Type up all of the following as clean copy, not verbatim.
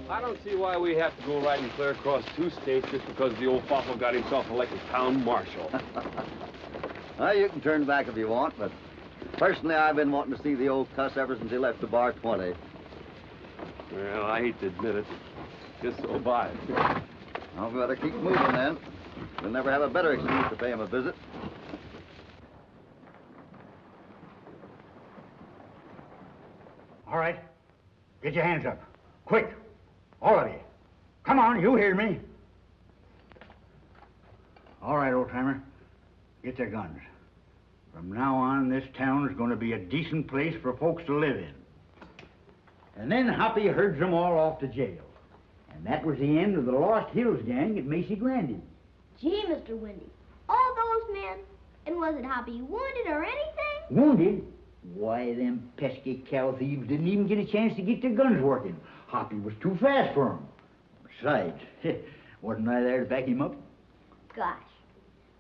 I don't see why we have to go riding clear across 2 states just because the old fossil got himself elected town marshal. Well, you can turn back if you want, but personally, I've been wanting to see the old cuss ever since he left the bar 20. Well, I hate to admit it. Just so bad. I'll better keep moving then. We'll never have a better excuse to pay him a visit. All right. Get your hands up. Quick. All of you. Come on, you hear me. All right, old-timer. Get their guns. From now on, this town is going to be a decent place for folks to live in. And then Hoppy herds them all off to jail. And that was the end of the Lost Hills gang at Macy Grandy. Gee, Mr. Windy, all those men, and wasn't Hoppy wounded or anything? Wounded? Why, them pesky cow thieves didn't even get a chance to get their guns working. Hoppy was too fast for them. Besides, wasn't I there to back him up? Gosh,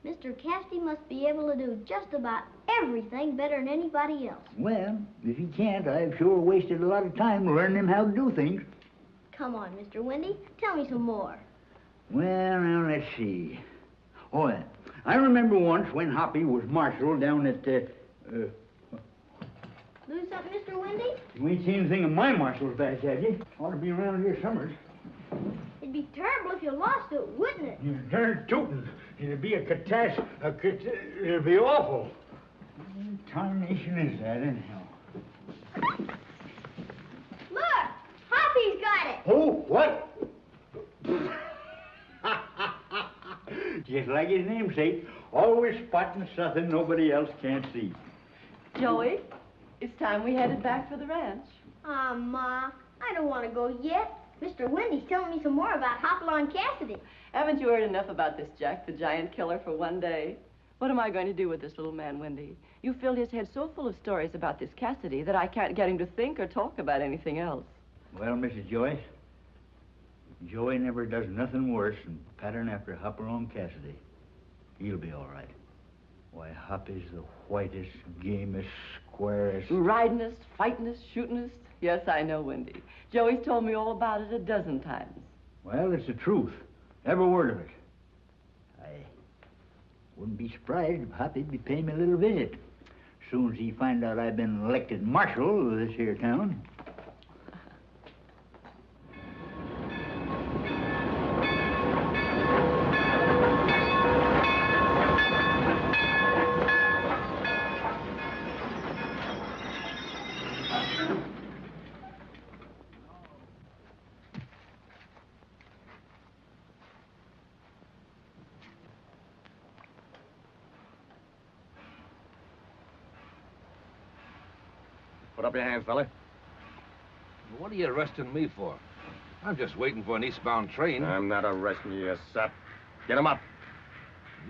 Mr. Cassidy must be able to do just about everything better than anybody else. Well, if he can't, I've sure wasted a lot of time learning him how to do things. Come on, Mr. Windy, tell me some more. Well, now, let's see. Oh, yeah. I remember once when Hoppy was marshal down at, Lose something, Mr. Windy? You ain't seen anything of my marshal's badge, have you? Ought to be around here summers. It'd be terrible if you lost it, wouldn't it? You darn tootin'. It'd be a catastrophe. It'd be awful. What tarnation is that, anyhow? Look! Hoppy's got it! Oh, what? Just like his namesake, always spotting something nobody else can't see. Joey, it's time we headed back for the ranch. Aw, Ma, I don't want to go yet. Mr. Windy's telling me some more about Hopalong Cassidy. Haven't you heard enough about this Jack, the giant killer, for one day? What am I going to do with this little man, Windy? You filled his head so full of stories about this Cassidy that I can't get him to think or talk about anything else. Well, Mrs. Joyce, Joey never does nothing worse than pattern after Hopalong Cassidy. He'll be all right. Why, Hoppy's the whitest, gamest, squarest... Ridingest, fightingest, shootingest. Yes, I know, Windy. Joey's told me all about it a dozen times. Well, it's the truth. Every word of it. I wouldn't be surprised if Hoppy'd be paying me a little visit. As soon as he find out I've been elected marshal of this here town. Put up your hands, fella. What are you arresting me for? I'm just waiting for an eastbound train. I'm not arresting you, you sap. Get him up.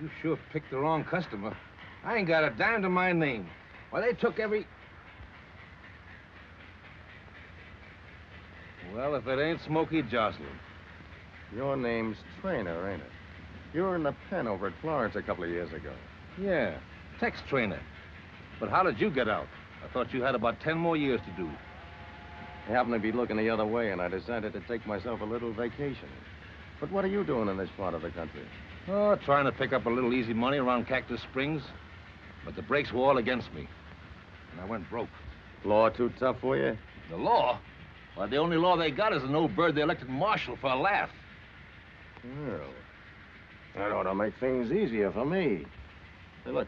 You sure picked the wrong customer. I ain't got a dime to my name. Why, they took every... Well, if it ain't Smokey Jocelyn. Your name's Trainer, ain't it? You were in the pen over at Clarence a couple of years ago. Yeah, Tex Trainer. But how did you get out? I thought you had about 10 more years to do. I happened to be looking the other way, and I decided to take myself a little vacation. But what are you doing in this part of the country? Oh, trying to pick up a little easy money around Cactus Springs. But the brakes were all against me. And I went broke. Law too tough for you? The law? Why, the only law they got is an old bird they elected marshal for a laugh. Well, that ought to make things easier for me. Hey, look.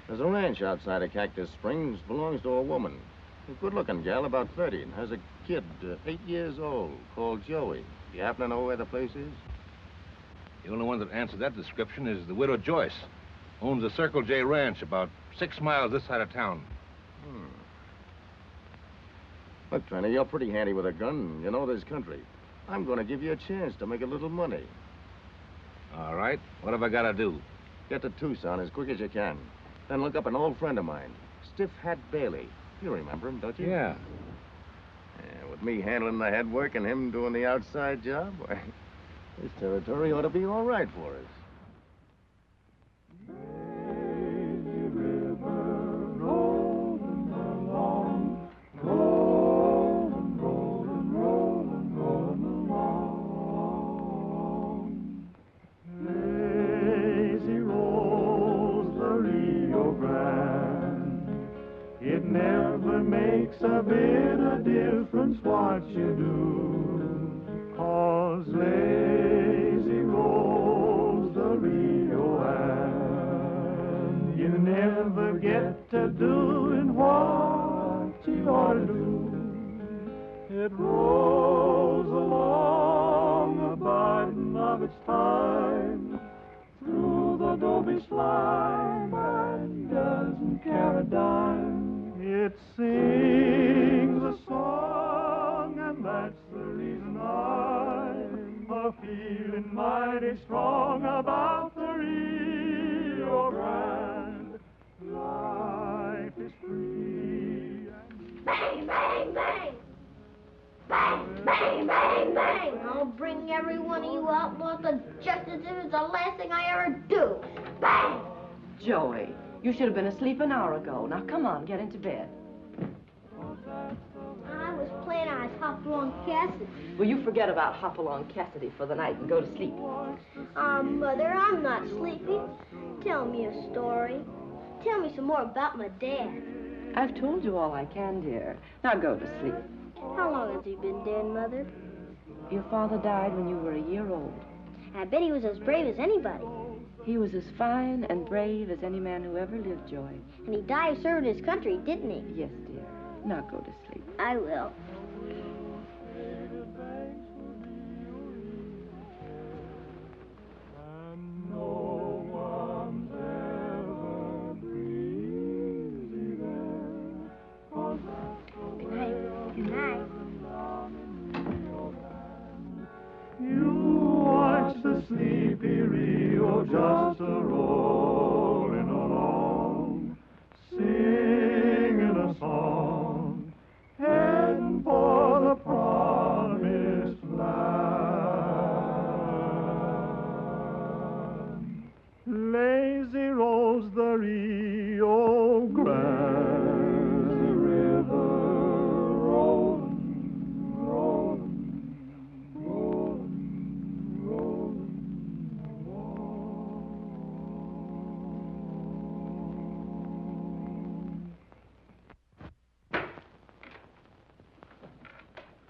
There's a ranch outside of Cactus Springs. Belongs to a woman. A good-looking gal, about 30, and has a kid, 8 years old, called Joey. You happen to know where the place is? The only one that answers that description is the widow Joyce. Owns the Circle J Ranch about 6 miles this side of town. Look, Trainer, you're pretty handy with a gun. You know this country. I'm going to give you a chance to make a little money. All right. What have I got to do? Get to Tucson as quick as you can. Then look up an old friend of mine, Stiff Hat Bailey. You remember him, don't you? Yeah. With me handling the head work and him doing the outside job, why, this territory ought to be all right for us. watch what you do, 'cause lazy rolls the Rio, and you never get to doing what you ought to do. It rolls along, abiding of its time, through the adobe slime, and doesn't care a dime. It sings a song, and that's the reason I'm a-feeling mighty strong about the Rio Grande. Life is free. Bang, bang, bang! Bang, bang, bang, bang! I'll bring every one of you outlaws to justice if it's the last thing I ever do. Bang! Joey, you should have been asleep an hour ago. Now, come on, get into bed. I was playing on Hopalong Cassidy. Will you forget about Hopalong Cassidy for the night and go to sleep? Mother, I'm not sleepy. Tell me a story. Tell me some more about my dad. I've told you all I can, dear. Now go to sleep. How long has he been dead, Mother? Your father died when you were a year old. I bet he was as brave as anybody. He was as fine and brave as any man who ever lived, Joy. And he died serving his country, didn't he? Yes, dear. Now go to sleep. I will. Good night. Good night. You watch the sleepy Rio just a-rolling along, singing a song, heading for the promised land. Lazy rolls the Rio Grande, the river rolling, rolling, rolling, rolling along.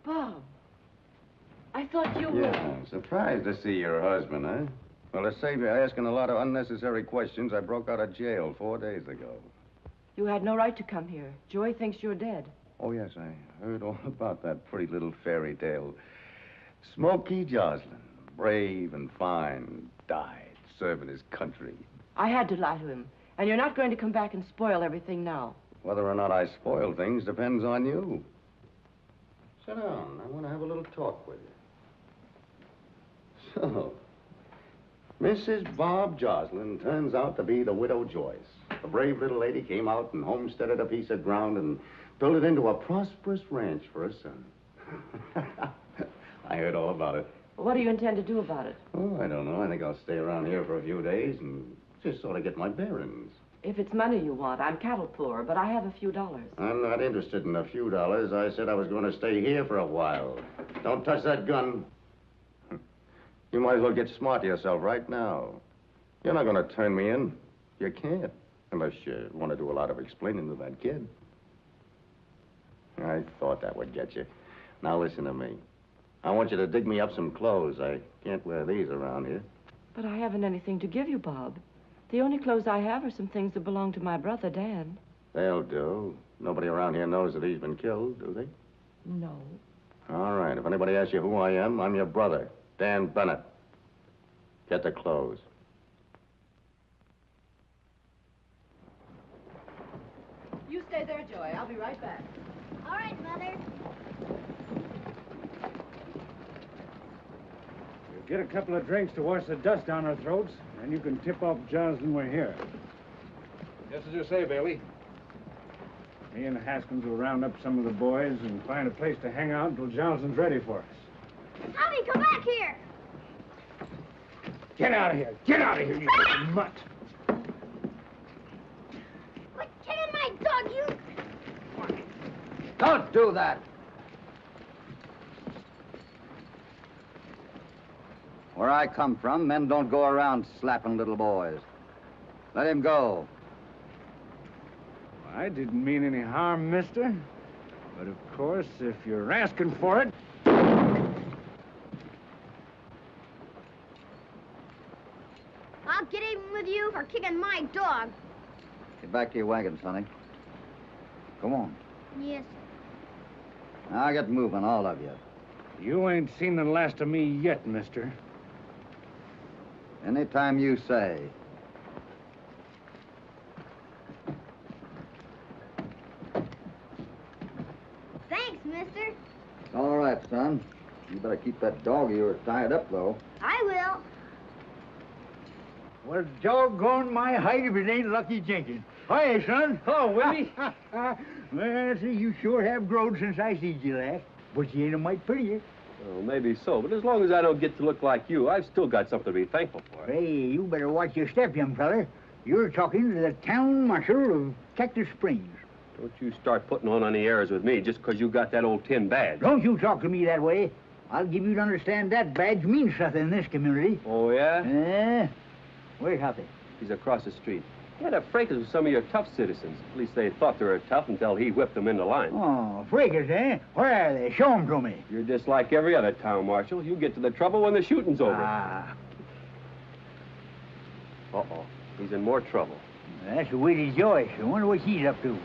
Bob, I thought you were... Yeah, surprised to see your husband, huh? Well, to save you asking a lot of unnecessary questions, I broke out of jail 4 days ago. You had no right to come here. Joy thinks you're dead. Oh, yes, I heard all about that pretty little fairy tale. Smoky Joslin, brave and fine, died serving his country. I had to lie to him. And you're not going to come back and spoil everything now. Whether or not I spoil things depends on you. Sit down. I want to have a little talk with you. So, Mrs. Bob Joslin turns out to be the Widow Joyce. A brave little lady came out and homesteaded a piece of ground and built it into a prosperous ranch for her son. I heard all about it. What do you intend to do about it? Oh, I don't know. I think I'll stay around here for a few days and just sort of get my bearings. If it's money you want, I'm cattle poor, but I have a few dollars. I'm not interested in a few dollars. I said I was going to stay here for a while. Don't touch that gun. You might as well get smart to yourself right now. You're not going to turn me in. You can't, unless you want to do a lot of explaining to that kid. I thought that would get you. Now listen to me. I want you to dig me up some clothes. I can't wear these around here. But I haven't anything to give you, Bob. The only clothes I have are some things that belong to my brother, Dan. They'll do. Nobody around here knows that he's been killed, do they? No. All right. If anybody asks you who I am, I'm your brother, Dan Bennett. Get the clothes. You stay there, Joy. I'll be right back. All right, Mother. Get a couple of drinks to wash the dust down our throats, and you can tip off Johnson we're here. Just as you say, Bailey. Me and Haskins will round up some of the boys and find a place to hang out until Johnson's ready for us. Tommy, come back here! Get out of here! Get out of here, you mutt! Quit kicking my dog, you! Don't do that. Where I come from, men don't go around slapping little boys. Let him go. I didn't mean any harm, mister. But of course, if you're asking for it... I'll get even with you for kicking my dog. Get back to your wagon, Sonny. Come on. Yes. Now get moving, all of you. You ain't seen the last of me yet, mister. Anytime you say. Thanks, mister. All right, son. You better keep that dog of yours tied up, though. I will. Well, doggone my hide if it ain't Lucky Jenkins. Hi, son. Hello, Willie. Well, see, you sure have grown since I seen you last. But you ain't a mite prettier. Well, maybe so, but as long as I don't get to look like you, I've still got something to be thankful for. Hey, you better watch your step, young feller. You're talking to the town marshal of Cactus Springs. Don't you start putting on any airs with me just because you got that old tin badge. Don't you talk to me that way. I'll give you to understand that badge means something in this community. Oh, yeah? Where's Hoppy? He's across the street. He had a fracas with some of your tough citizens. At least they thought they were tough until he whipped them into line. Oh, fracas, eh? Where are they? Show 'em to me. You're just like every other town marshal. You get to the trouble when the shooting's over. Ah, Uh-oh. He's in more trouble. that's Widdy Joyce. I wonder what she's up to.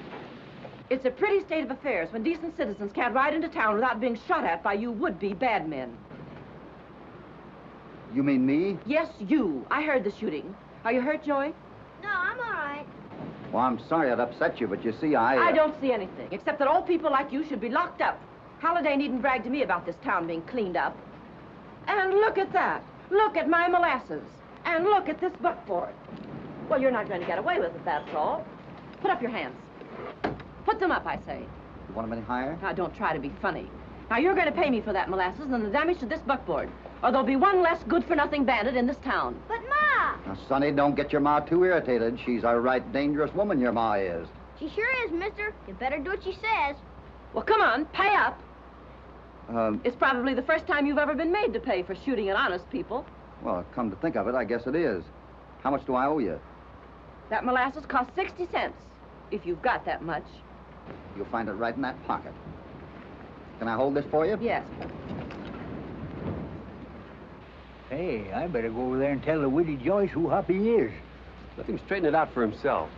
It's a pretty state of affairs when decent citizens can't ride into town without being shot at by you would-be bad men. You mean me? Yes, you. I heard the shooting. Are you hurt, Joy? No, I'm all right. Well, I'm sorry I'd upset you, but you see, I don't see anything, except that old people like you should be locked up. Holiday needn't brag to me about this town being cleaned up. And look at that. Look at my molasses. And look at this buckboard. Well, you're not going to get away with it, that's all. Put up your hands. Put them up, I say. You want them any higher? Now, don't try to be funny. Now, you're going to pay me for that molasses and the damage to this buckboard, or there'll be one less good-for-nothing bandit in this town. But, Ma! Now, Sonny, don't get your ma too irritated. She's a right dangerous woman, your ma is. She sure is, mister. You better do what she says. Well, come on, pay up. Um, It's probably the first time you've ever been made to pay for shooting at honest people. well, come to think of it, I guess it is. How much do I owe you? That molasses cost 60 cents, if you've got that much. You'll find it right in that pocket. Can I hold this for you? Yes. Hey, I better go over there and tell the Widdy Joyce who Hoppy is. Let him straighten it out for himself.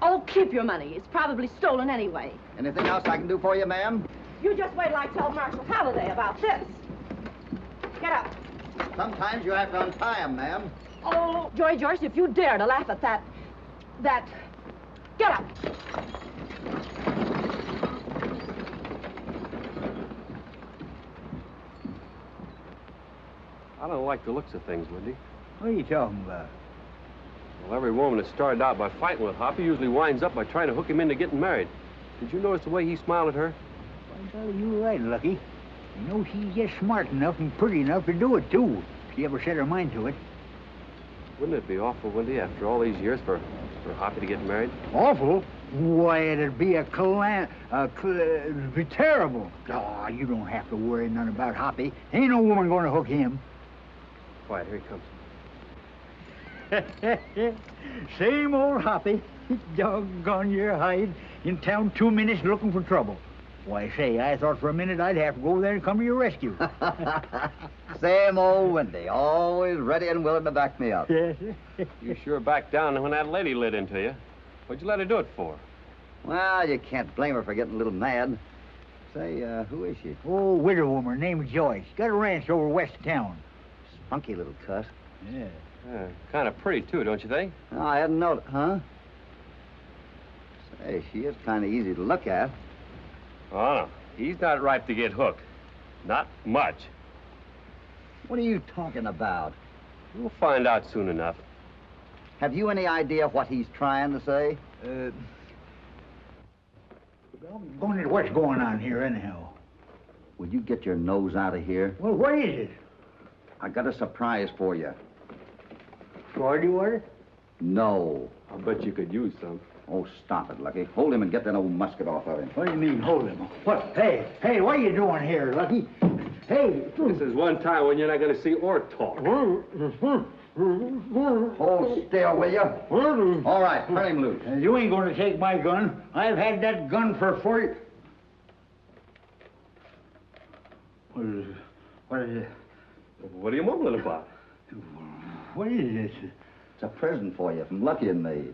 Oh, keep your money. It's probably stolen anyway. Anything else I can do for you, ma'am? You just wait till I tell Marshal Halliday about this. Get up. Sometimes you have to untie him, ma'am. Oh, Joy Joyce, if you dare to laugh at that... Get up. I don't like the looks of things, Wendy. What are you talking about? Well, every woman that started out by fighting with Hoppy usually winds up by trying to hook him into getting married. Did you notice the way he smiled at her? By golly, you're right, Lucky. You know, she's just smart enough and pretty enough to do it, too. If she ever set her mind to it. Wouldn't it be awful, Wendy, after all these years for Hoppy to get married? Awful? Why, it'd be it'd be terrible. Oh, you don't have to worry none about Hoppy. Ain't no woman going to hook him. Quiet, here he comes. Same old Hoppy. Doggone your hide. In town 2 minutes looking for trouble. Why, say, I thought for a minute I'd have to go there and come to your rescue. Same old Wendy, always ready and willing to back me up. Yes. You sure backed down when that lady lit into you. What'd you let her do it for? Well, you can't blame her for getting a little mad. Say, who is she? Oh, widow woman named Joyce. Got a ranch over west of town. Spunky little cuss. Yeah. Kind of pretty, too, don't you think? No, I hadn't noticed, huh? Say, she is kind of easy to look at. Oh, no. He's not ripe to get hooked. Not much. What are you talking about? We'll find out soon enough. Have you any idea what he's trying to say? What's going on here, anyhow? Would you get your nose out of here? Well, what is it? I got a surprise for you. Shorty water? No. I'll bet you could use some. Oh, stop it, Lucky. Hold him and get that old musket off of him. What do you mean, hold him? What? Hey, what are you doing here, Lucky? Hey! This is one time when you're not going to see or talk. Hold still, will you? All right, turn him loose. You ain't going to take my gun. I've had that gun for 40... What is it? What are you mumbling about? What is this? It's a present for you from Lucky and me.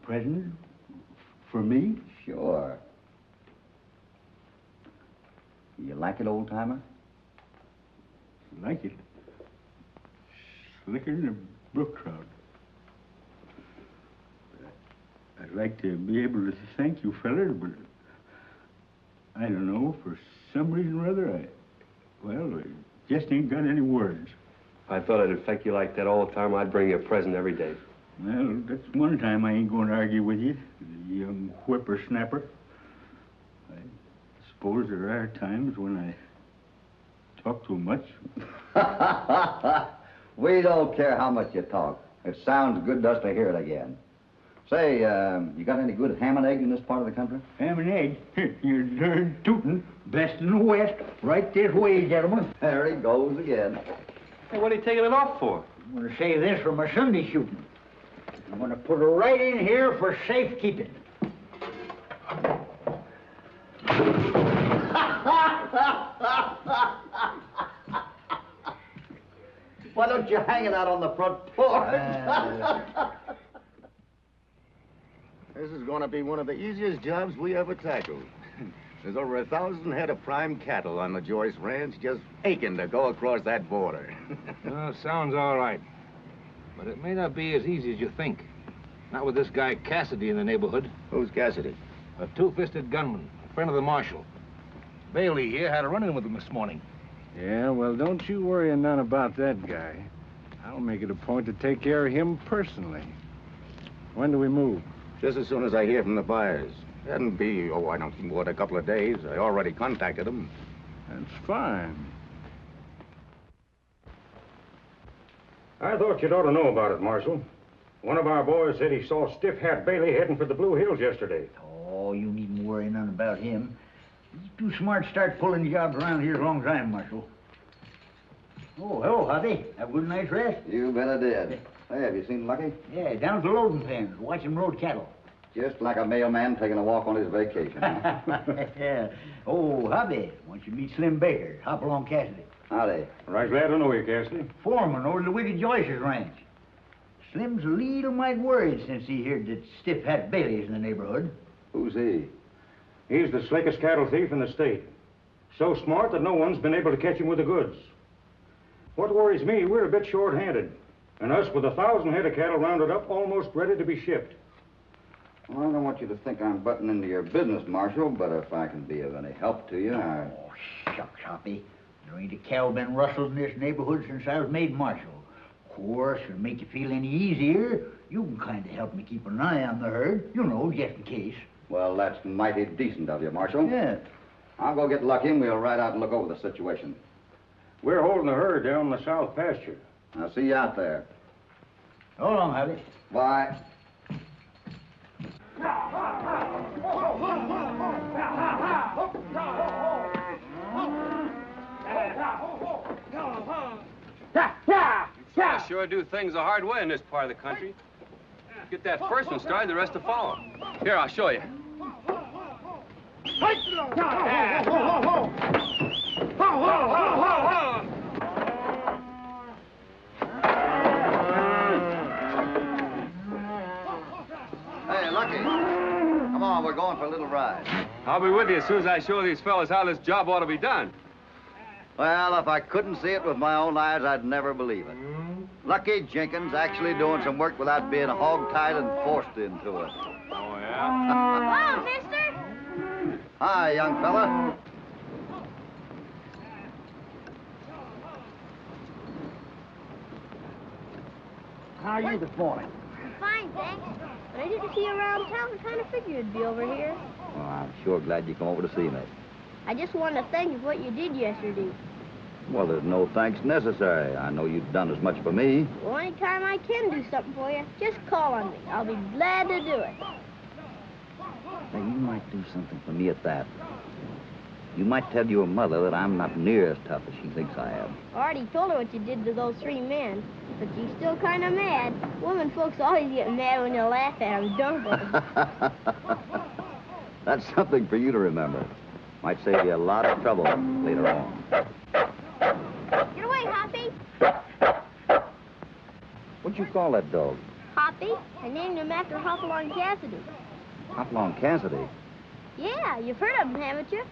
Present? For me? Sure. You like it, old-timer? Like it. Slicker than a brook trout. I'd like to be able to thank you, fellas, but I don't know, for some reason or other, I just ain't got any words. If I thought I'd affect you like that all the time, I'd bring you a present every day. Well, that's one time I ain't going to argue with you, you young whippersnapper. I suppose there are times when I talk too much. We don't care how much you talk. It sounds good to us to hear it again. Say, you got any good ham and egg in this part of the country? Ham and egg? You're darn tootin'. Best in the West. Right this way, gentlemen. There he goes again. Hey, what are you taking it off for? I'm going to save this for my Sunday shooting. I'm going to put it right in here for safekeeping. Why don't you hang it out on the front porch? This is going to be one of the easiest jobs we ever tackled. There's over 1,000 head of prime cattle on the Joyce Ranch just aching to go across that border. Well, sounds all right. But it may not be as easy as you think. Not with this guy Cassidy in the neighborhood. Who's Cassidy? A two-fisted gunman, a friend of the marshal. Bailey here had a run-in with him this morning. Yeah, well, don't you worry none about that guy. I'll make it a point to take care of him personally. When do we move? Just as soon as I hear from the buyers. That'll be, I don't think more than a couple of days. I already contacted them. That's fine. I thought you'd ought to know about it, Marshal. One of our boys said he saw Stiff Hat Bailey heading for the Blue Hills yesterday. Oh, you needn't worry none about him. He's too smart to start pulling jobs around here as long as I'm Marshal. Oh, hello, Hobby. Have a good night's rest? You bet I did. Hey, have you seen Lucky? Yeah, down at the loading pens, watching road cattle. Just like a mailman taking a walk on his vacation, huh? Yeah. Oh, Hobby, why don't you meet Slim Baker, Hopalong Cassidy? Howdy. Right glad to know you, Cassidy. Foreman over the Wicked Joyce's ranch. Slim's a little mite worried since he heard that Stiff Hat Bailey's in the neighborhood. Who's he? He's the slickest cattle thief in the state. So smart that no one's been able to catch him with the goods. What worries me, we're a bit short-handed. And us with 1,000 head of cattle rounded up, almost ready to be shipped. Well, I don't want you to think I'm butting into your business, Marshal, but if I can be of any help to you, Oh, shucks, Hoppy. There ain't a cow been rustled in this neighborhood since I was made marshal. Of course, it'll make you feel any easier. You can kind of help me keep an eye on the herd, you know, just in case. Well, that's mighty decent of you, Marshal. Yeah. I'll go get Lucky and we'll ride out and look over the situation. We're holding the herd down in the south pasture. I'll see you out there. So long, Hoppy. Bye. I sure do things the hard way in this part of the country. Get that first one started, the rest to follow. Here, I'll show you. Hey, Lucky. Come on, we're going for a little ride. I'll be with you as soon as I show these fellas how this job ought to be done. Well, if I couldn't see it with my own eyes, I'd never believe it. Lucky Jenkins actually doing some work without being hog-tied and forced into it. Oh, yeah? Hello, mister. Hi, young fella. How are you this morning? Fine, thanks. But I didn't see you around town. I kind of figured you'd be over here. Well, I'm sure glad you come over to see me. I just wanted to thank you for what you did yesterday. Well, there's no thanks necessary. I know you've done as much for me. Well, anytime I can do something for you, just call on me. I'll be glad to do it. Now, you might do something for me at that. You might tell your mother that I'm not near as tough as she thinks I am. I already told her what you did to those 3 men, but she's still kind of mad. Women folks always get mad when you laugh at them, don't they? That's something for you to remember. Might save you a lot of trouble later on. Get away, Hoppy. What'd you call that dog? Hoppy? I named him after Hopalong Cassidy. Hopalong Cassidy? Yeah, you've heard of him, haven't you?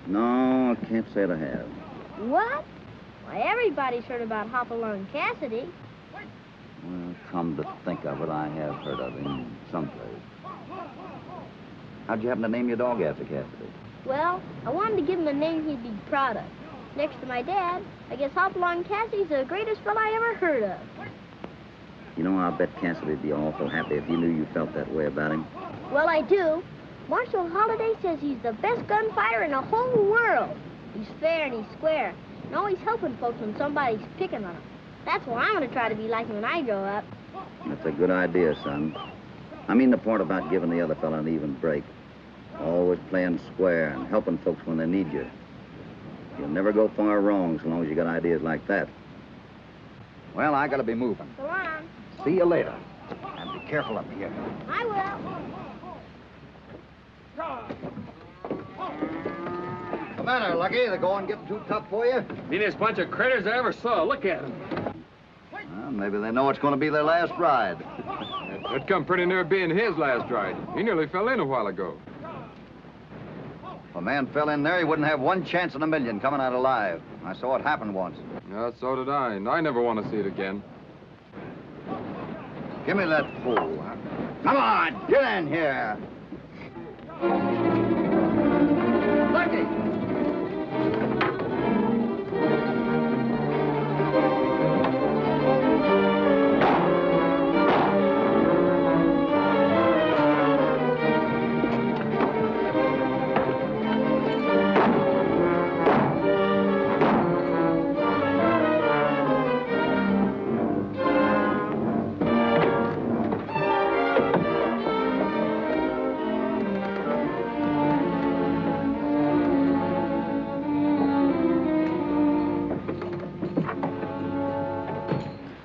No, I can't say that I have. What? Why, everybody's heard about Hopalong Cassidy. Well, come to think of it, I have heard of him someplace. How'd you happen to name your dog after Cassidy? Well, I wanted to give him a name he'd be proud of. Next to my dad, I guess Hopalong Cassidy's the greatest fella I ever heard of. You know, I'll bet Cassidy'd be awful happy if you knew you felt that way about him. Well, I do. Marshal Holliday says he's the best gunfighter in the whole world. He's fair and he's square, and always helping folks when somebody's picking on him. That's what I'm going to try to be like when I grow up. That's a good idea, son. I mean the part about giving the other fella an even break. Always playing square and helping folks when they need you. You'll never go far wrong so long as you got ideas like that. Well, I gotta be moving. So long. See you later. And be careful up here. I will. The matter, Lucky? The going getting too tough for you? Meanest bunch of critters I ever saw. Look at them. Well, maybe they know it's going to be their last ride. That come pretty near being his last ride. He nearly fell in a while ago. If a man fell in there, he wouldn't have 1 chance in a million coming out alive. I saw it happen once. Yeah, so did I, and I never want to see it again. Give me that fool. Huh? Come on, get in here. Lucky!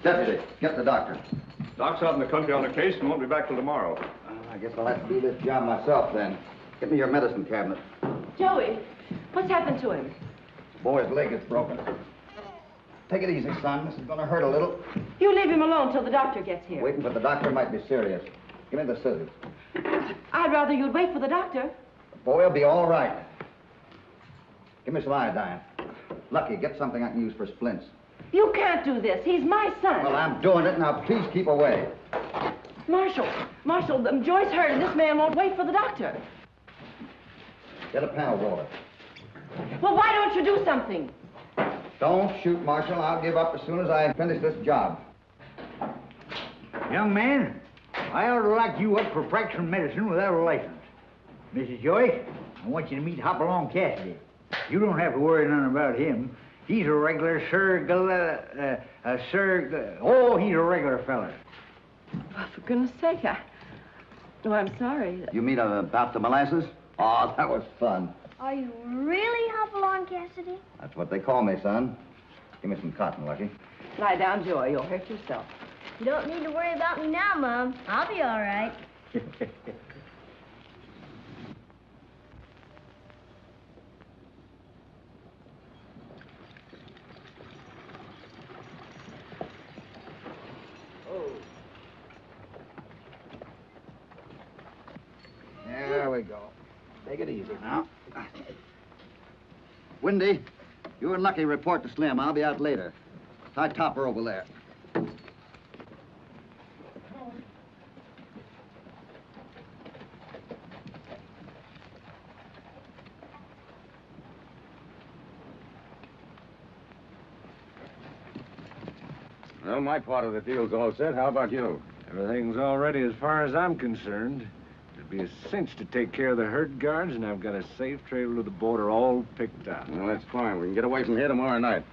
Deputy, get the doctor. Doc's out in the country on a case and won't be back till tomorrow. I guess I'll have to do this job myself then. Get me your medicine cabinet. Joey, what's happened to him? Boy's leg is broken. Take it easy, son. This is going to hurt a little. You leave him alone till the doctor gets here. Waiting for the doctor might be serious. Give me the scissors. I'd rather you'd wait for the doctor. The boy will be all right. Give me some iodine. Lucky, get something I can use for splints. You can't do this. He's my son. Well, I'm doing it. Now, please keep away. Marshal, Joy's hurt and this man won't wait for the doctor. Get a panel roller. Well, why don't you do something? Don't shoot, Marshal. I'll give up as soon as I finish this job. Young man, I ought to lock you up for practicing medicine without a license. Mrs. Joyce, I want you to meet Hopalong Cassidy. You don't have to worry none about him. He's a regular he's a regular fella. Well, for goodness sake, I'm sorry. You mean about the molasses? Oh, that was fun. Are you really Hopalong Cassidy? That's what they call me, son. Give me some cotton, Lucky. Lie down, Joy. You'll hurt yourself. You don't need to worry about me now, Mom. I'll be all right. There we go. Take it easy now. Windy, you and Lucky report to Slim. I'll be out later. Tie Topper over there. Well, my part of the deal's all set. How about you? Everything's all ready as far as I'm concerned. It'd be a cinch to take care of the herd guards, and I've got a safe trail to the border all picked out. Well, that's fine. We can get away from here tomorrow night.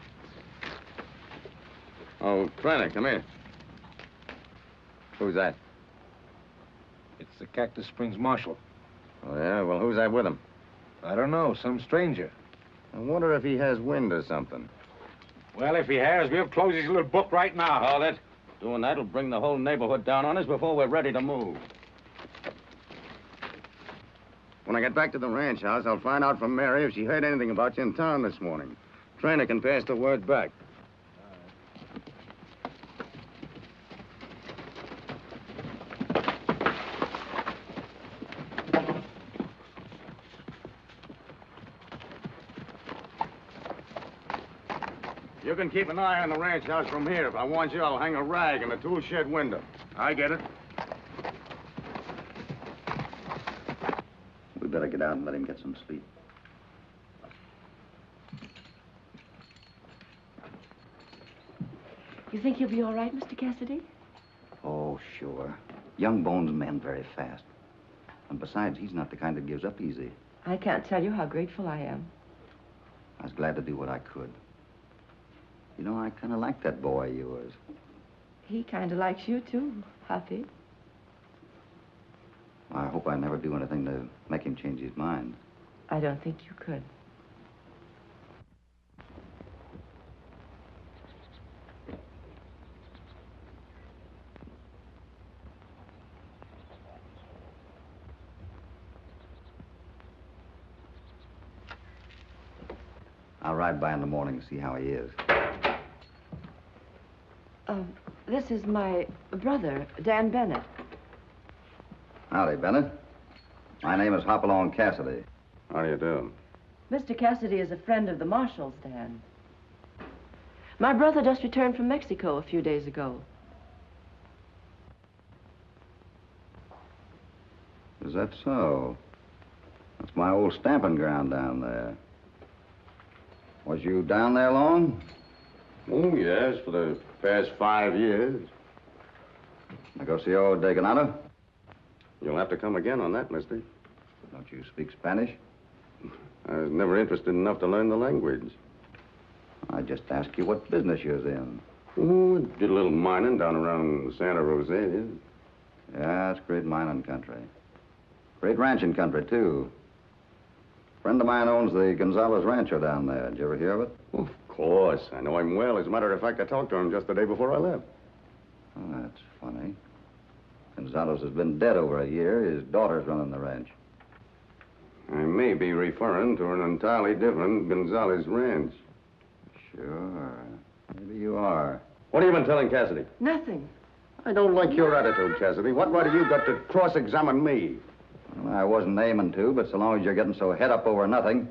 Oh, Franny, come here. Who's that? It's the Cactus Springs Marshal. Oh, yeah? Well, who's that with him? I don't know, some stranger. I wonder if he has wind or something. Well, if he has, we'll close his little book right now. Hold it. Doing that'll bring the whole neighborhood down on us before we're ready to move. When I get back to the ranch house, I'll find out from Mary if she heard anything about you in town this morning. Trainer can pass the word back. You can keep an eye on the ranch house from here. If I want you, I'll hang a rag in the tool shed window. I get it. We better get out and let him get some sleep. You think he'll be all right, Mr. Cassidy? Oh, sure. Young bones mend very fast. And besides, he's not the kind that gives up easy. I can't tell you how grateful I am. I was glad to do what I could. You know, I kind of like that boy of yours. He kind of likes you, too, Huffy. I hope I never do anything to make him change his mind. I don't think you could. I'll ride by in the morning and see how he is. This is my brother, Dan Bennett. Howdy, Bennett. My name is Hopalong Cassidy. How do you do? Mr. Cassidy is a friend of the Marshal's, Dan. My brother just returned from Mexico a few days ago. Is that so? That's my old stamping ground down there. Was you down there long? Oh, yes, for the past 5 years. I go see old Deganado? You'll have to come again on that, mister. Don't you speak Spanish? I was never interested enough to learn the language. I just asked you what business you was in. Oh, I did a little mining down around Santa Rosa. Yeah, it's great mining country. Great ranching country, too. A friend of mine owns the Gonzalez Rancho down there. Did you ever hear of it? Of course. I know him well. As a matter of fact, I talked to him just the day before I left. Oh, that's funny. Gonzalez has been dead over a year. His daughter's running the ranch. I may be referring to an entirely different Gonzalez ranch. Sure. Maybe you are. What have you been telling Cassidy? Nothing. I don't like your attitude, Cassidy. What right have you got to cross-examine me? Well, I wasn't aiming to, but so long as you're getting so head up over nothing,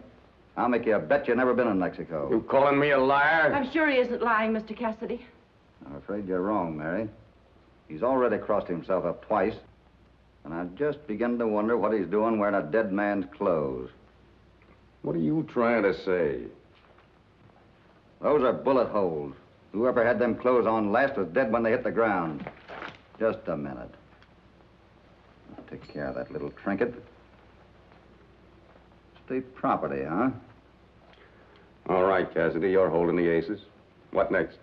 I'll make you a bet you've never been in Mexico. You calling me a liar? I'm sure he isn't lying, Mr. Cassidy. I'm afraid you're wrong, Mary. He's already crossed himself up twice, and I've just begun to wonder what he's doing wearing a dead man's clothes. What are you trying to say? Those are bullet holes. Whoever had them clothes on last was dead when they hit the ground. Just a minute. I'll take care of that little trinket. State property, huh? All right, Cassidy, you're holding the aces. What next?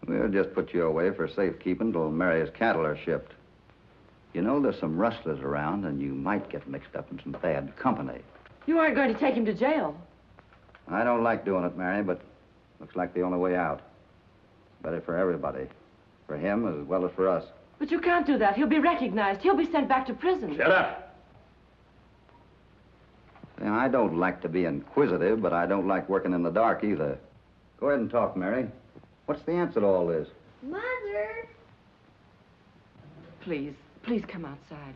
We'll just put you away for safekeeping till Mary's cattle are shipped. You know, there's some rustlers around, and you might get mixed up in some bad company. You aren't going to take him to jail. I don't like doing it, Mary, but looks like the only way out. Better for everybody. For him as well as for us. But you can't do that. He'll be recognized. He'll be sent back to prison. Shut up! Now, I don't like to be inquisitive, but I don't like working in the dark either. Go ahead and talk, Mary. What's the answer to all this? Mother! Please, please come outside.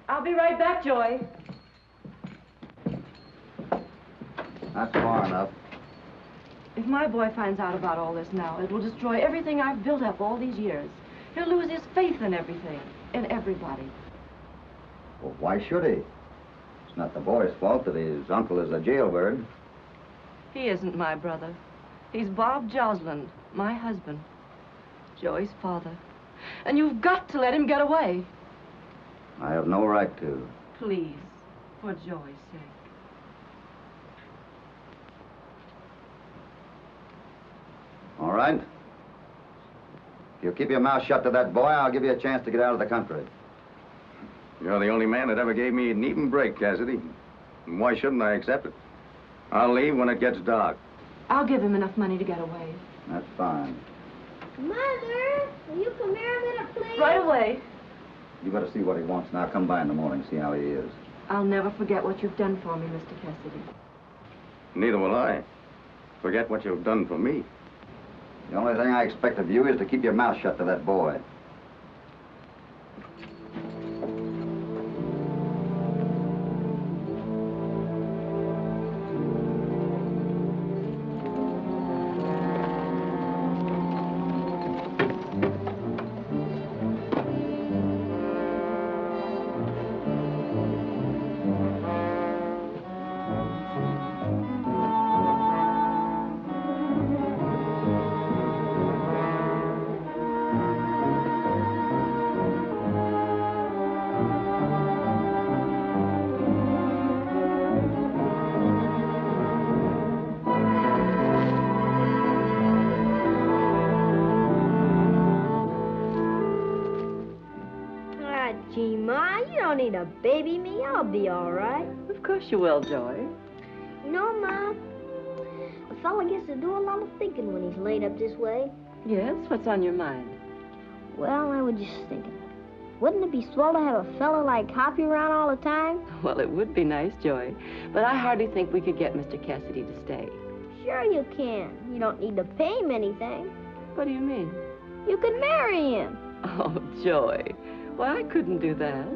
I'll be right back, Joy. That's far enough. If my boy finds out about all this now, it will destroy everything I've built up all these years. He'll lose his faith in everything, in everybody. Well, why should he? It's not the boy's fault that his uncle is a jailbird. He isn't my brother. He's Bob Joslin, my husband. Joey's father. And you've got to let him get away. I have no right to. Please, for Joey's sake. All right. If you'll keep your mouth shut to that boy, I'll give you a chance to get out of the country. You're the only man that ever gave me an even break, Cassidy. And why shouldn't I accept it? I'll leave when it gets dark. I'll give him enough money to get away. That's fine. Mother, will you come here a minute, please? Right away. You better see what he wants, and I'll come by in the morning and see how he is. I'll never forget what you've done for me, Mr. Cassidy. Neither will I. Forget what you've done for me. The only thing I expect of you is to keep your mouth shut to that boy. Gee, Ma, you don't need to baby me. I'll be all right. Of course you will, Joy. You know, Ma, a fella gets to do a lot of thinking when he's laid up this way. Yes? What's on your mind? Well, I was just thinking, wouldn't it be swell to have a fella like Hoppy around all the time? Well, it would be nice, Joy. But I hardly think we could get Mr. Cassidy to stay. Sure you can. You don't need to pay him anything. What do you mean? You could marry him. Oh, Joy. Why, I couldn't do that.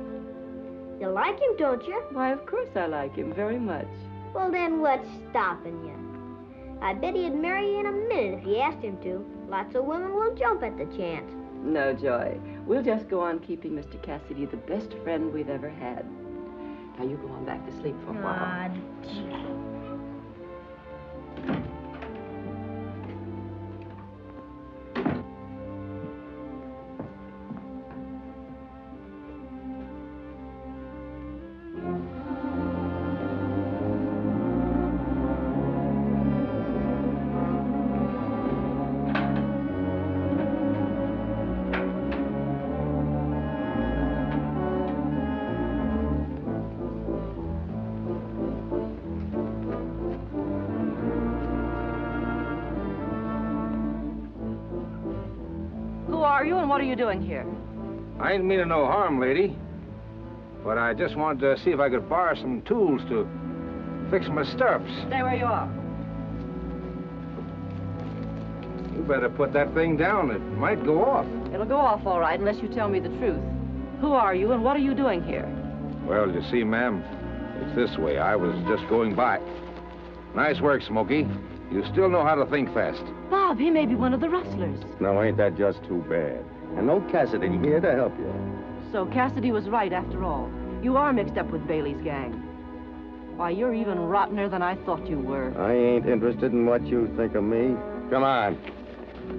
You like him, don't you? Why, of course I like him very much. Well, then what's stopping you? I bet he'd marry you in a minute if you asked him to. Lots of women will jump at the chance. No, Joy. We'll just go on keeping Mr. Cassidy the best friend we've ever had. Now, you go on back to sleep for a while. Who are you and what are you doing here? I ain't meaning no harm, lady. But I just wanted to see if I could borrow some tools to fix my stirrups. Stay where you are. You better put that thing down. It might go off. It'll go off all right unless you tell me the truth. Who are you and what are you doing here? Well, you see, ma'am, it's this way. I was just going by. Nice work, Smokey. You still know how to think fast. Bob, he may be one of the rustlers. Now, ain't that just too bad? And no Cassidy here to help you. So Cassidy was right after all. You are mixed up with Bailey's gang. Why, you're even rottener than I thought you were. I ain't interested in what you think of me. Come on.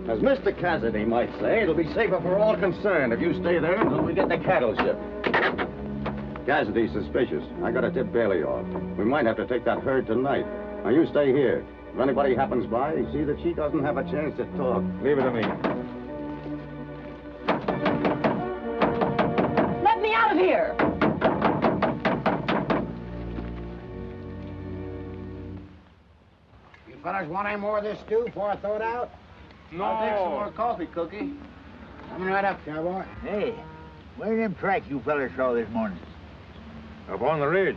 As Mr. Cassidy might say, it'll be safer for all concerned if you stay there until we get the cattle shipped. Cassidy's suspicious. I gotta tip Bailey off. We might have to take that herd tonight. Now, you stay here. If anybody happens by, see that she doesn't have a chance to talk. Leave it to me. Let me out of here! You fellas want any more of this stew before I throw it out? No. I'll take some more coffee, Cookie. Coming right up, cowboy. Hey, where are them tracks you fellas saw this morning? Up on the ridge.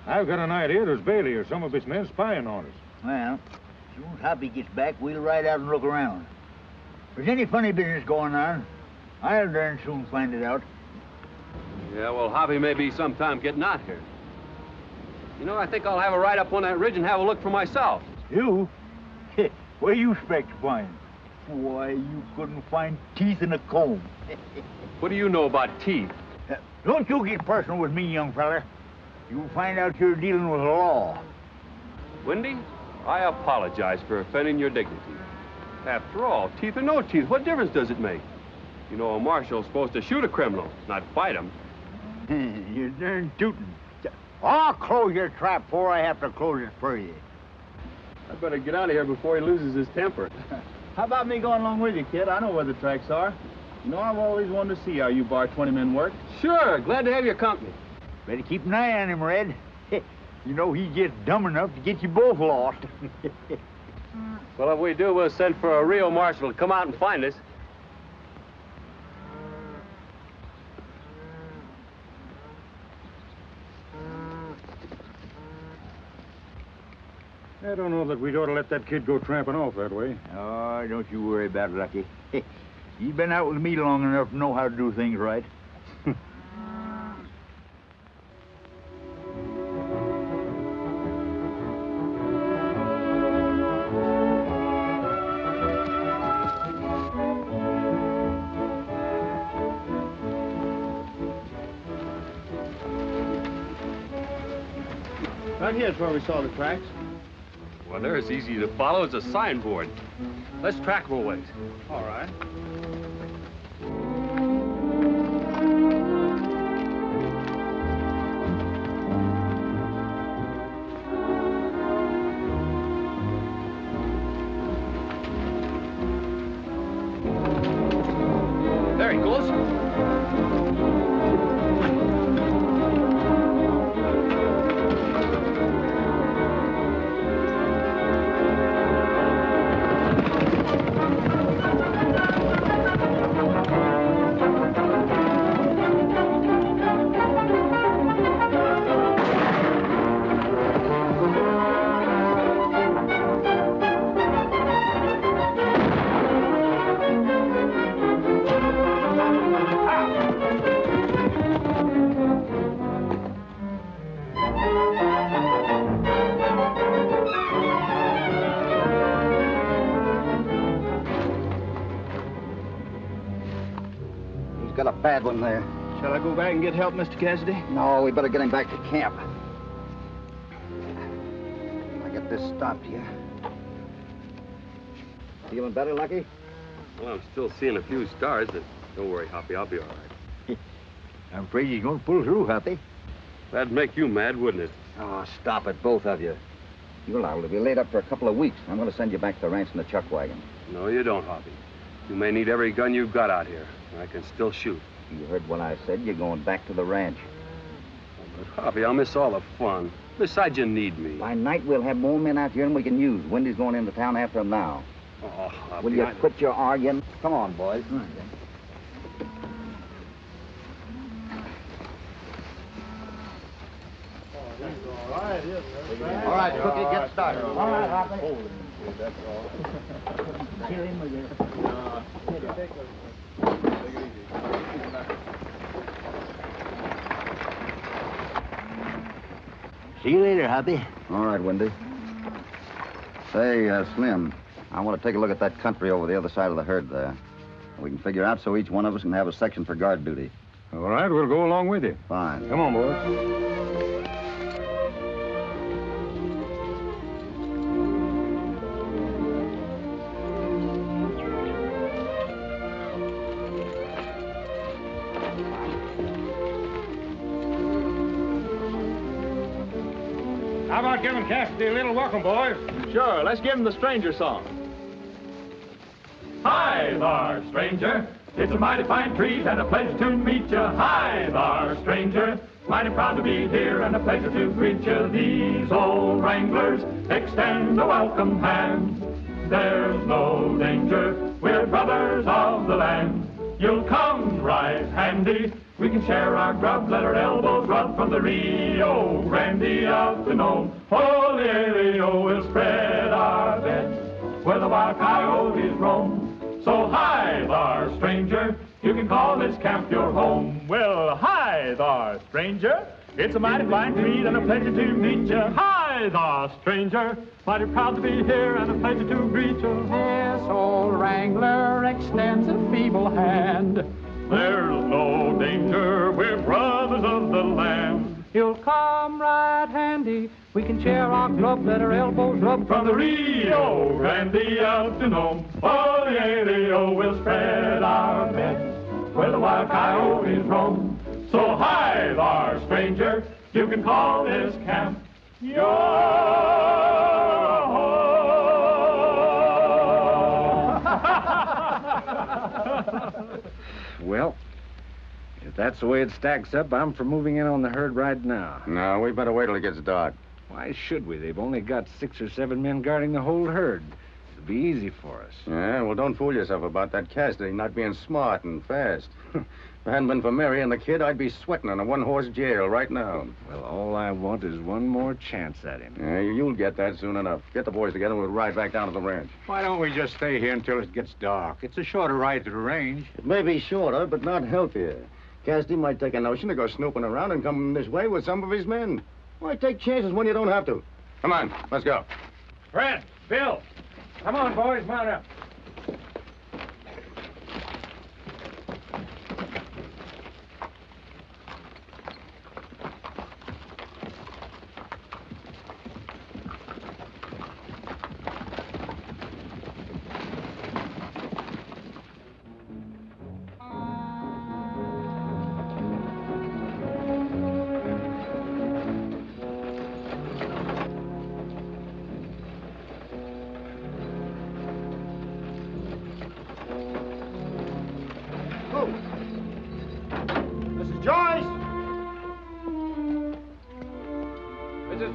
I've got an idea there's Bailey or some of his men spying on us. Well, as soon as Hoppy gets back, we'll ride out and look around. If there's any funny business going on, I'll darn soon find it out. Yeah, well, Hoppy may be sometime getting out here. You know, I think I'll have a ride up on that ridge and have a look for myself. You? Where you expect to find? Why, you couldn't find teeth in a comb. What do you know about teeth? Don't you get personal with me, young feller. You'll find out you're dealing with the law. Wendy, I apologize for offending your dignity. After all, teeth or no teeth, what difference does it make? You know, a marshal's supposed to shoot a criminal, not fight him. You're darn tootin'. I'll close your trap before I have to close it for you. I better get out of here before he loses his temper. How about me going along with you, kid? I know where the tracks are. You know, I've always wanted to see how you bar 20 men work. Sure, glad to have your company. Better keep an eye on him, Red. You know, he gets dumb enough to get you both lost. Well, if we do, we'll send for a real marshal to come out and find us. I don't know that we'd ought to let that kid go tramping off that way. Oh, don't you worry about it, Lucky. You've been out with me long enough to know how to do things right. Right here's where we saw the tracks. Well, they're as easy to follow as a signboard. Let's track them a ways. All right. There he goes. Got a bad one there. Shall I go back and get help, Mr. Cassidy? No, we better get him back to camp. I get this stopped here. Feeling better, Lucky? Well, I'm still seeing a few stars, but don't worry, Hoppy, I'll be all right. I'm afraid he's going to pull through, Happy. That'd make you mad, wouldn't it? Oh, stop it, both of you. You're liable to be laid up for a couple of weeks. I'm going to send you back to the ranch in the chuck wagon. No, you don't, Hoppy. You may need every gun you've got out here. I can still shoot. You heard what I said. You're going back to the ranch. But, Hoppy, I'll miss all the fun. Besides, you need me. By night, we'll have more men out here than we can use. Wendy's going into town after him now. Oh, Hoppy, Will you quit your arguing? Come on, boys. All right, Cookie, get started. All right, Hoppy. That's all. Hear him again. See you later, Hoppy. All right, Wendy. Say, Slim, I want to take a look at that country over the other side of the herd there. We can figure out so each one of us can have a section for guard duty. All right, we'll go along with you. Fine. Come on, boys. How about giving Cassidy a little welcome, boys? Sure, let's give him the stranger song. Hi there, stranger. It's a mighty fine treat and a pleasure to meet you. Hi there, stranger. Mighty proud to be here and a pleasure to greet you. These old wranglers extend a welcome hand. There's no danger, we're brothers of the land. You'll come right handy. We can share our grub, let our elbows rub from the Rio Grande up to Nome. Oh, the we'll spread our bed where the wild coyotes roam. So hi there, stranger, you can call this camp your home. Well, hi there, stranger. It's a mighty fine treat and a pleasure to meet you. Hi there, stranger, mighty proud to be here and a pleasure to greet you. This old wrangler extends a feeble hand. There's no danger, we're brothers of the land. You'll come right handy, we can share our grub, let our elbows rub from the Rio Grande up to Nome. Oh, the we'll spread our bed where the wild coyotes roam. So hi there, stranger, you can call this camp your home. Well, if that's the way it stacks up, I'm for moving in on the herd right now. No, we better wait till it gets dark. Why should we? They've only got 6 or 7 men guarding the whole herd. It'll be easy for us. Yeah, well, don't fool yourself about that Cassidy not being smart and fast. If it hadn't been for Mary and the kid, I'd be sweating in a one-horse jail right now. Well, all I want is one more chance at him. Yeah, you'll get that soon enough. Get the boys together and we'll ride back down to the ranch. Why don't we just stay here until it gets dark? It's a shorter ride to the range. It may be shorter, but not healthier. Cassidy might take a notion to go snooping around and come this way with some of his men. Why take chances when you don't have to? Come on, let's go. Fred, Bill, come on, boys, mount up.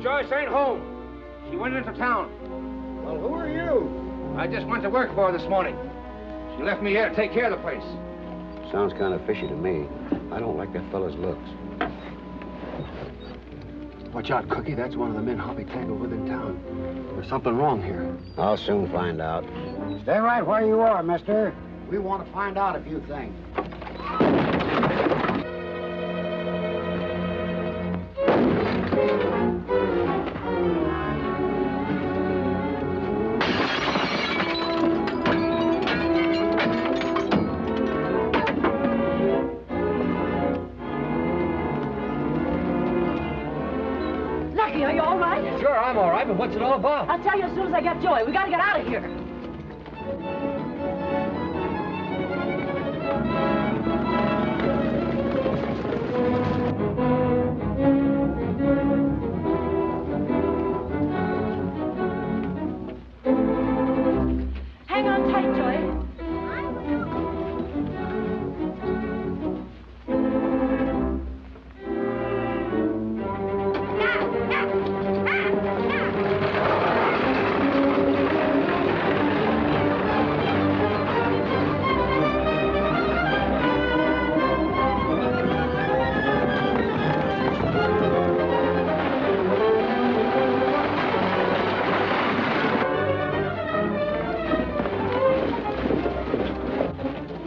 Joyce ain't home. She went into town. Well, who are you? I just went to work for her this morning. She left me here to take care of the place. Sounds kind of fishy to me. I don't like that fella's looks. Watch out, Cookie. That's one of the men Hoppy tangled with in town. There's something wrong here. I'll soon find out. Stay right where you are, mister. We want to find out a few things. Are you all right? Sure, I'm all right, but what's it all about? I'll tell you as soon as I get Joey. We gotta get out of here. Hang on tight, Joey.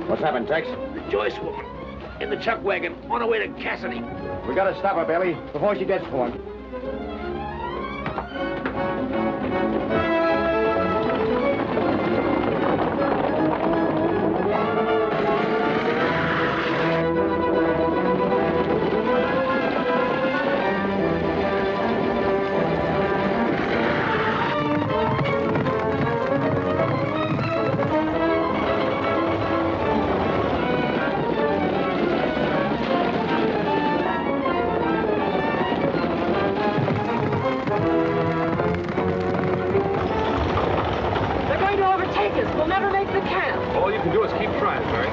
What's happened, Tex? The Joyce woman in the chuck wagon on her way to Cassidy. We gotta stop her, Bailey, before she gets to him. We'll never make the camp. All you can do is keep trying, Mary.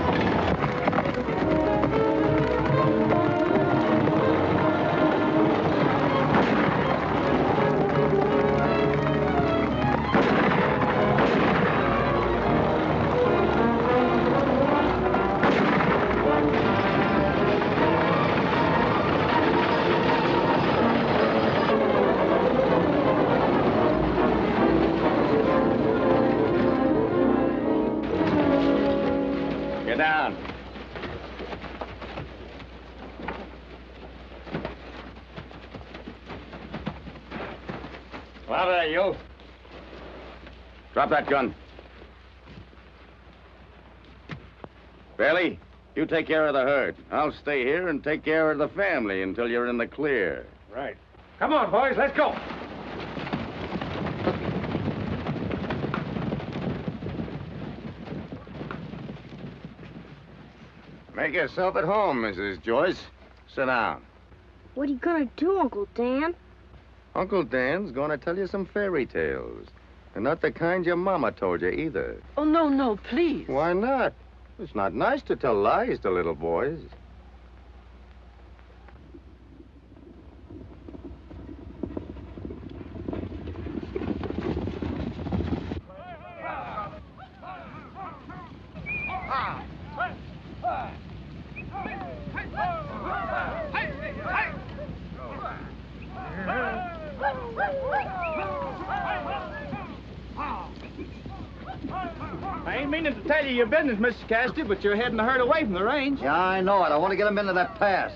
Down. Well, there, you. Drop that gun. Bailey, you take care of the herd. I'll stay here and take care of the family until you're in the clear. Right. Come on, boys, let's go. Make yourself at home, Mrs. Joyce. Sit down. What are you gonna do, Uncle Dan? Uncle Dan's gonna tell you some fairy tales. And not the kind your mama told you, either. Oh, no, please. Why not? It's not nice to tell lies to little boys. I ain't meaning to tell you your business, Mr. Cassidy, but you're heading the herd away from the range. Yeah, I know it. I want to get them into that pass.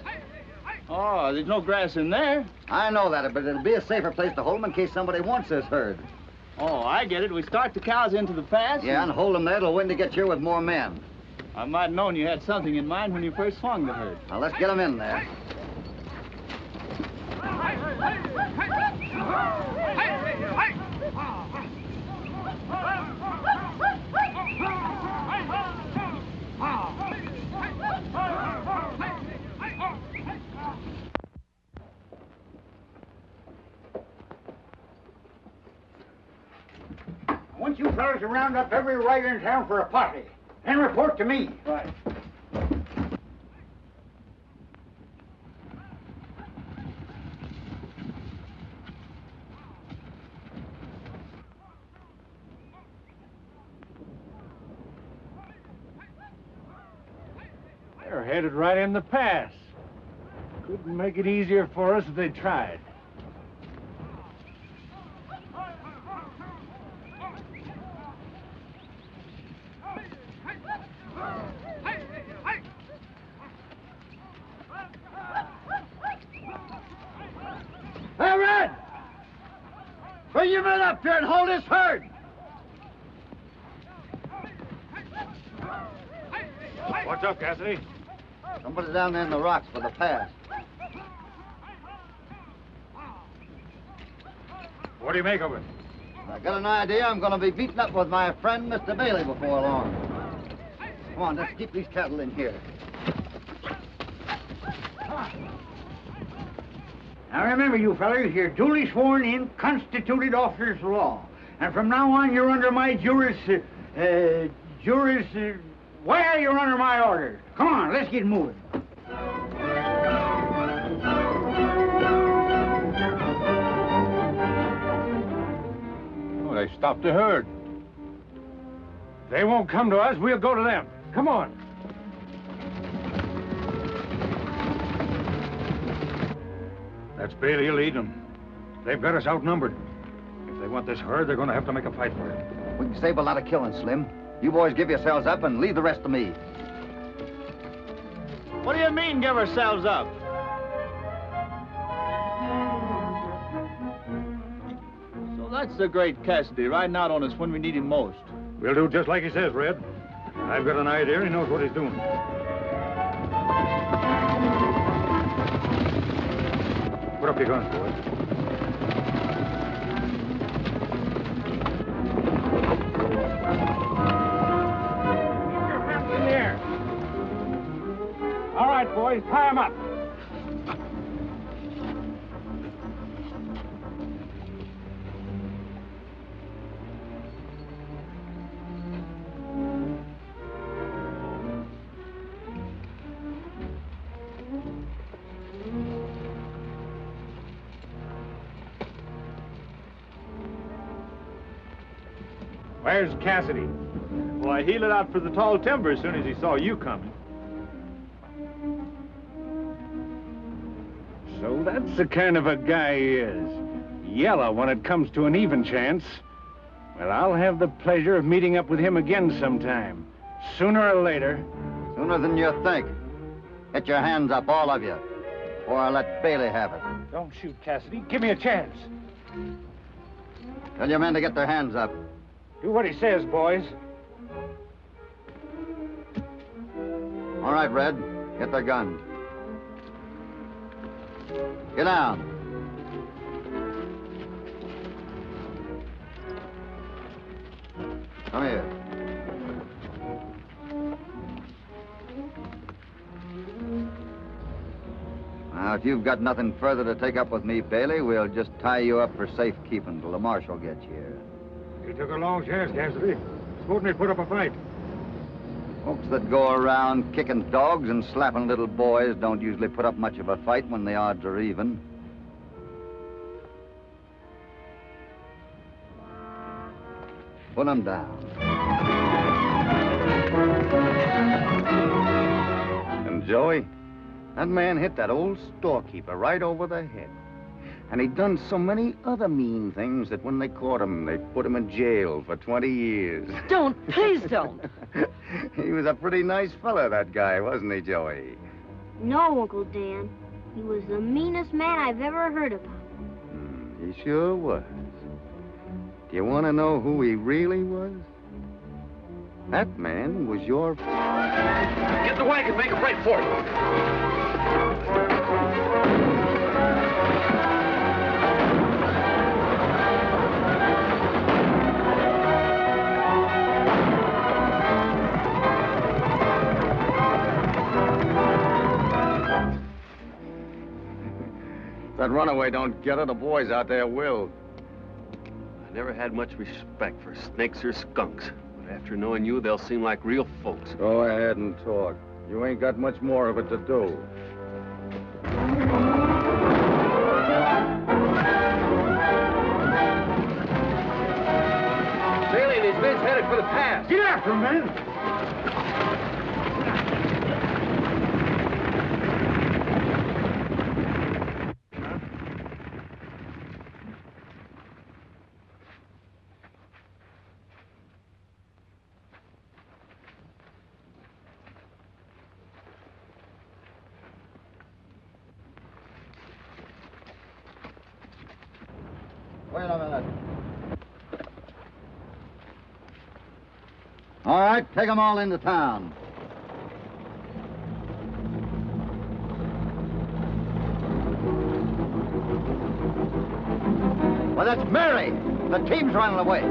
Oh, there's no grass in there. I know that, but it'll be a safer place to hold them in case somebody wants this herd. Oh, I get it. We start the cows into the pass? Yeah, and hold them there till Windy gets here with more men. I might have known you had something in mind when you first swung the herd. Now, let's get them in there. I want you fellas to round up every rider in town for a party and report to me. Right. They're headed right in the pass. Couldn't make it easier for us if they tried. Hey, Red! Bring your men up here and hold this herd! What's up, Cassidy? Somebody's down there in the rocks for the pass. What do you make of it? I got an idea I'm going to be beaten up with my friend, Mr. Bailey, before long. Come on, let's keep these cattle in here. Now remember, you fellas, you're duly sworn in, constituted officers of law. And from now on, you're under my well, you're under my orders. Come on, let's get moving. Oh, they stopped the herd. They won't come to us. We'll go to them. Come on. That's Bailey leading them. They've got us outnumbered. If they want this herd, they're going to have to make a fight for it. We can save a lot of killing, Slim. You boys give yourselves up and leave the rest to me. What do you mean, give ourselves up? So that's the great Cassidy riding out on us when we need him most. We'll do just like he says, Red. I've got an idea. He knows what he's doing. Put up your guns, boys. In there. All right, boys, tie them up. Where's Cassidy? Why, he lit out for the tall timber as soon as he saw you coming. So that's the kind of a guy he is. Yellow when it comes to an even chance. Well, I'll have the pleasure of meeting up with him again sometime. Sooner or later. Sooner than you think. Get your hands up, all of you, or I'll let Bailey have it. Don't shoot, Cassidy. Give me a chance. Tell your men to get their hands up. Do what he says, boys. All right, Red. Get their guns. Get down. Come here. Now, if you've got nothing further to take up with me, Bailey, we'll just tie you up for safekeeping till the marshal gets here. You took a long chance, Cassidy. Supposing they put up a fight. Folks that go around kicking dogs and slapping little boys don't usually put up much of a fight when the odds are even. Put them down. And Joey, that man hit that old storekeeper right over the head. And he'd done so many other mean things that when they caught him, they put him in jail for 20 years. Don't, please don't. He was a pretty nice fella, that guy, wasn't he, Joey? No, Uncle Dan. He was the meanest man I've ever heard about. He sure was. Do you want to know who he really was? That man was your... Get the wagon, make a break for it. If that runaway don't get her, the boys out there will. I never had much respect for snakes or skunks. But after knowing you, they'll seem like real folks. Go ahead and talk. You ain't got much more of it to do. Bailey and his men's headed for the pass. Get after him, men. Wait a minute. All right, take them all into town. Well, that's Mary. The team's running away.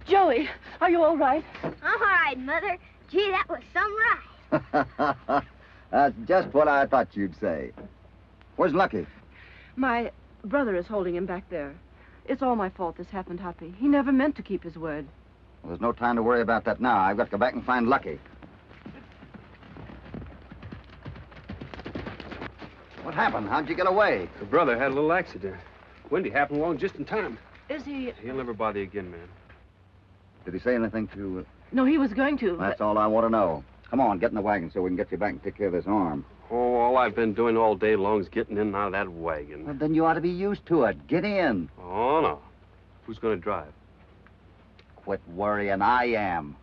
Joey, are you all right? I'm all right, Mother. Gee, that was some ride. That's just what I thought you'd say. Where's Lucky? My brother is holding him back there. It's all my fault this happened, Hoppy. He never meant to keep his word. Well, there's no time to worry about that now. I've got to go back and find Lucky. What happened? How'd you get away? Your brother had a little accident. Wendy happened along just in time. Is he... He'll never bother you again, man. Did he say anything to... No, he was going to. That's all I want to know. Come on, get in the wagon so we can get you back and take care of this arm. Oh, all I've been doing all day long is getting in and out of that wagon. Well, then you ought to be used to it. Get in. Oh, no. Who's going to drive? Quit worrying. I am.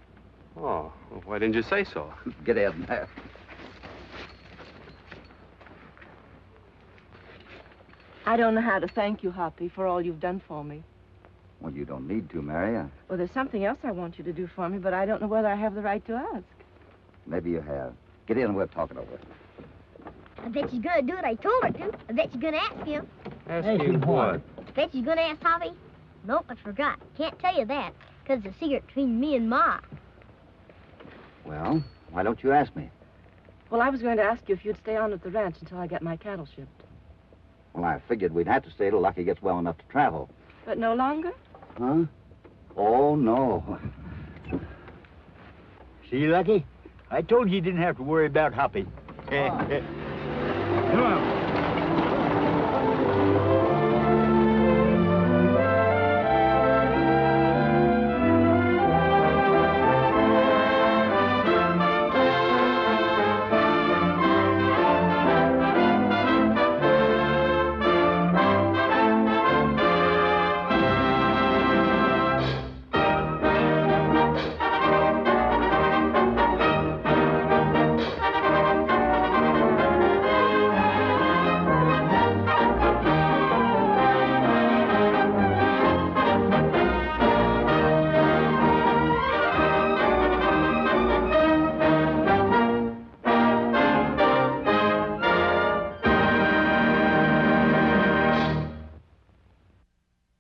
Oh, well, why didn't you say so? Get in there. I don't know how to thank you, Hoppy, for all you've done for me. Well, you don't need to, Mary. Well, there's something else I want you to do for me, but I don't know whether I have the right to ask. Maybe you have. Get in and we'll talk it over. I bet she's gonna do what I told her to. I bet she's gonna ask him. Ask him what? I bet she's gonna ask Hoppy. Nope, I forgot. Can't tell you that, because it's a secret between me and Ma. Well, why don't you ask me? Well, I was going to ask you if you'd stay on at the ranch until I get my cattle shipped. Well, I figured we'd have to stay till Lucky gets well enough to travel. But no longer? Huh? Oh, no. See, Lucky? I told you didn't have to worry about Hoppy.